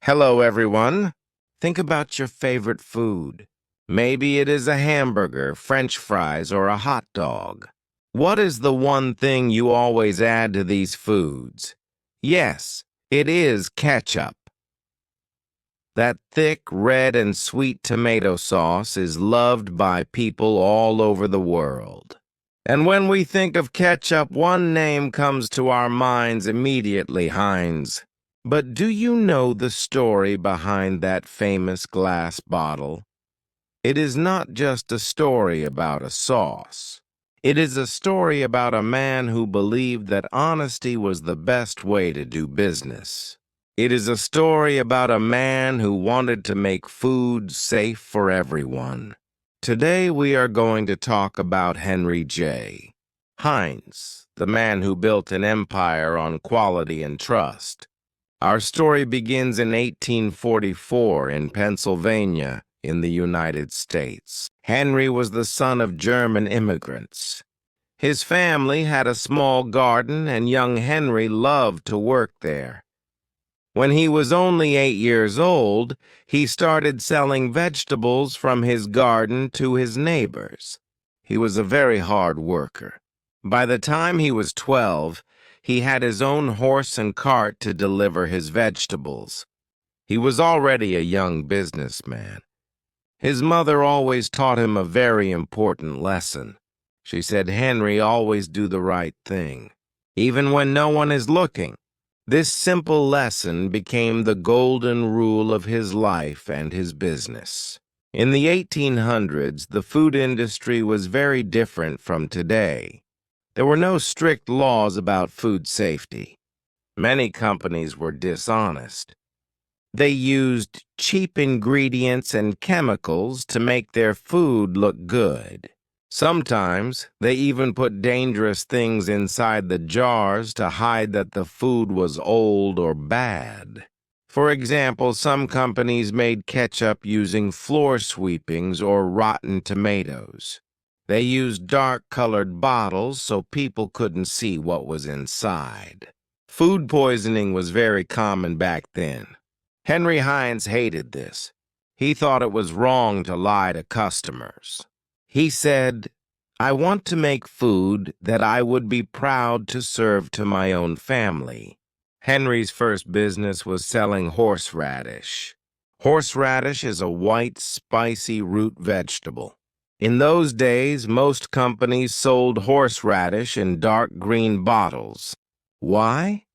Hello, everyone. Think about your favorite food. Maybe it is a hamburger, French fries, or a hot dog. What is the one thing you always add to these foods? Yes, it is ketchup. That thick, red, and sweet tomato sauce is loved by people all over the world. And when we think of ketchup, one name comes to our minds immediately, Heinz. But do you know the story behind that famous glass bottle? It is not just a story about a sauce. It is a story about a man who believed that honesty was the best way to do business. It is a story about a man who wanted to make food safe for everyone. Today we are going to talk about Henry Heinz, the man who built an empire on quality and trust. Our story begins in 1844 in Pennsylvania, in the United States. Henry was the son of German immigrants. His family had a small garden, and young Henry loved to work there. When he was only 8 years old, he started selling vegetables from his garden to his neighbors. He was a very hard worker. By the time he was 12, he had his own horse and cart to deliver his vegetables. He was already a young businessman. His mother always taught him a very important lesson. She said, "Henry, always do the right thing, even when no one is looking." This simple lesson became the golden rule of his life and his business. In the 1800s, the food industry was very different from today. There were no strict laws about food safety. Many companies were dishonest. They used cheap ingredients and chemicals to make their food look good. Sometimes they even put dangerous things inside the jars to hide that the food was old or bad. For example, some companies made ketchup using floor sweepings or rotten tomatoes. They used dark-colored bottles so people couldn't see what was inside. Food poisoning was very common back then. Henry Heinz hated this. He thought it was wrong to lie to customers. He said, "I want to make food that I would be proud to serve to my own family." Henry's first business was selling horseradish. Horseradish is a white, spicy root vegetable. In those days, most companies sold horseradish in dark green bottles. Why?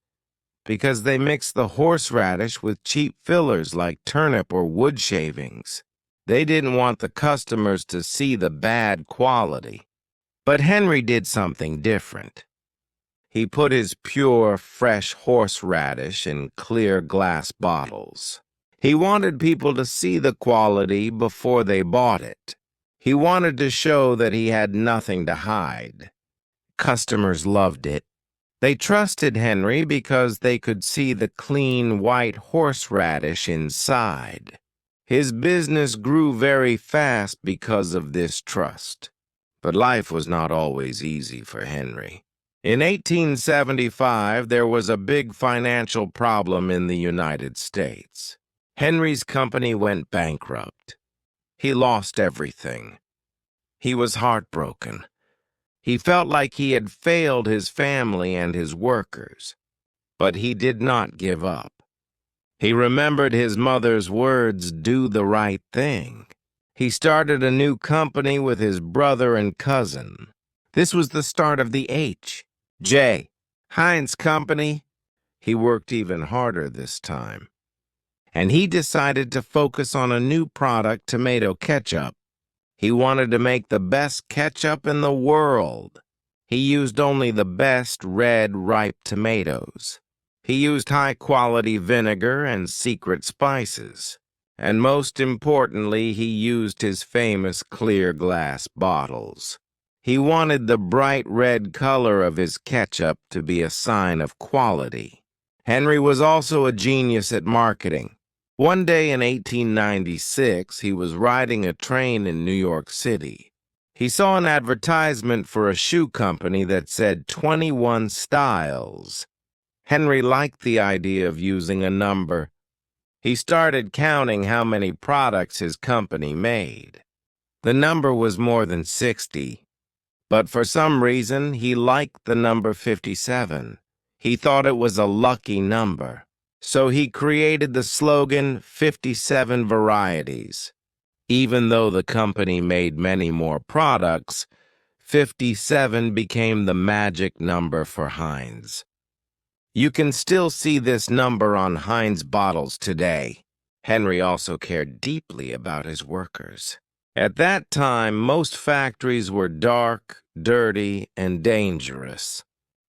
Because they mixed the horseradish with cheap fillers like turnip or wood shavings. They didn't want the customers to see the bad quality. But Henry did something different. He put his pure, fresh horseradish in clear glass bottles. He wanted people to see the quality before they bought it. He wanted to show that he had nothing to hide. Customers loved it. They trusted Henry because they could see the clean white horseradish inside. His business grew very fast because of this trust. But life was not always easy for Henry. In 1875, there was a big financial problem in the United States. Henry's company went bankrupt. He lost everything. He was heartbroken. He felt like he had failed his family and his workers. But he did not give up. He remembered his mother's words, "Do the right thing." He started a new company with his brother and cousin. This was the start of the H.J. Heinz Company. He worked even harder this time. And he decided to focus on a new product, tomato ketchup. He wanted to make the best ketchup in the world. He used only the best red, ripe tomatoes. He used high-quality vinegar and secret spices. And most importantly, he used his famous clear glass bottles. He wanted the bright red color of his ketchup to be a sign of quality. Henry was also a genius at marketing. One day in 1896, he was riding a train in New York City. He saw an advertisement for a shoe company that said 21 styles. Henry liked the idea of using a number He started counting how many products his company made. The number was more than 60, but for some reason he liked the number 57. He thought it was a lucky number, so he created the slogan 57 varieties. Even though the company made many more products, 57 became the magic number for Heinz. You can still see this number on Heinz bottles today. Henry also cared deeply about his workers. At that time, most factories were dark, dirty, and dangerous.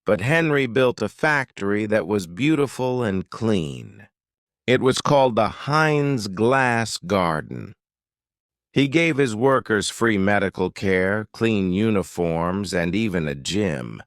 But Henry built a factory that was beautiful and clean. It was called the Heinz Glass Garden. He gave his workers free medical care, clean uniforms, and even a gym.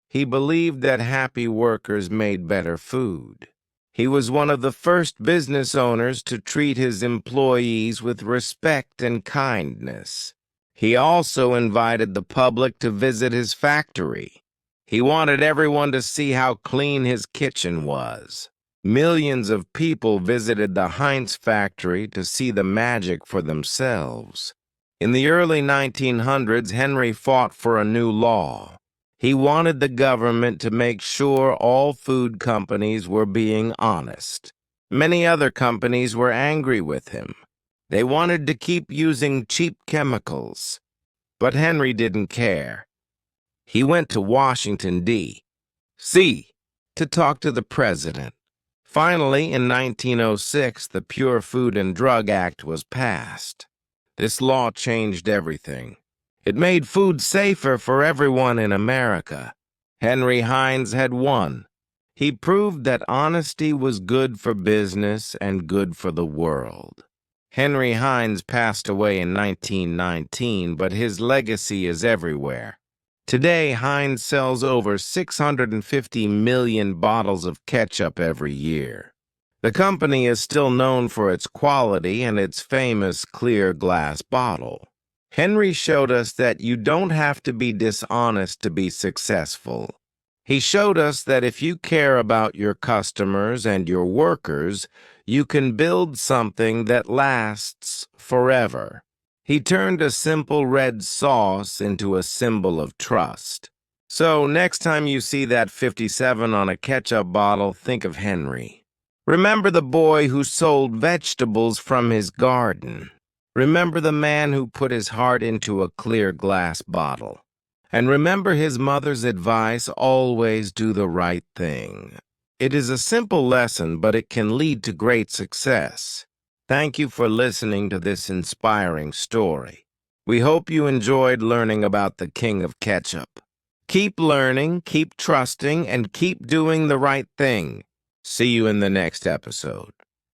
He believed that happy workers made better food. He was one of the first business owners to treat his employees with respect and kindness. He also invited the public to visit his factory. He wanted everyone to see how clean his kitchen was. Millions of people visited the Heinz factory to see the magic for themselves. In the early 1900s, Henry fought for a new law. He wanted the government to make sure all food companies were being honest. Many other companies were angry with him. They wanted to keep using cheap chemicals. But Henry didn't care. He went to Washington, D.C. to talk to the president. Finally, in 1906, the Pure Food and Drug Act was passed. This law changed everything. It made food safer for everyone in America. Henry Heinz had won. He proved that honesty was good for business and good for the world. Henry Heinz passed away in 1919, but his legacy is everywhere. Today, Heinz sells over 650 million bottles of ketchup every year. The company is still known for its quality and its famous clear glass bottle. Henry showed us that you don't have to be dishonest to be successful. He showed us that if you care about your customers and your workers, you can build something that lasts forever. He turned a simple red sauce into a symbol of trust. So next time you see that 57 on a ketchup bottle, think of Henry. Remember the boy who sold vegetables from his garden. Remember the man who put his heart into a clear glass bottle. And remember his mother's advice, always do the right thing. It is a simple lesson, but it can lead to great success. Thank you for listening to this inspiring story. We hope you enjoyed learning about the King of Ketchup. Keep learning, keep trusting, and keep doing the right thing. See you in the next episode.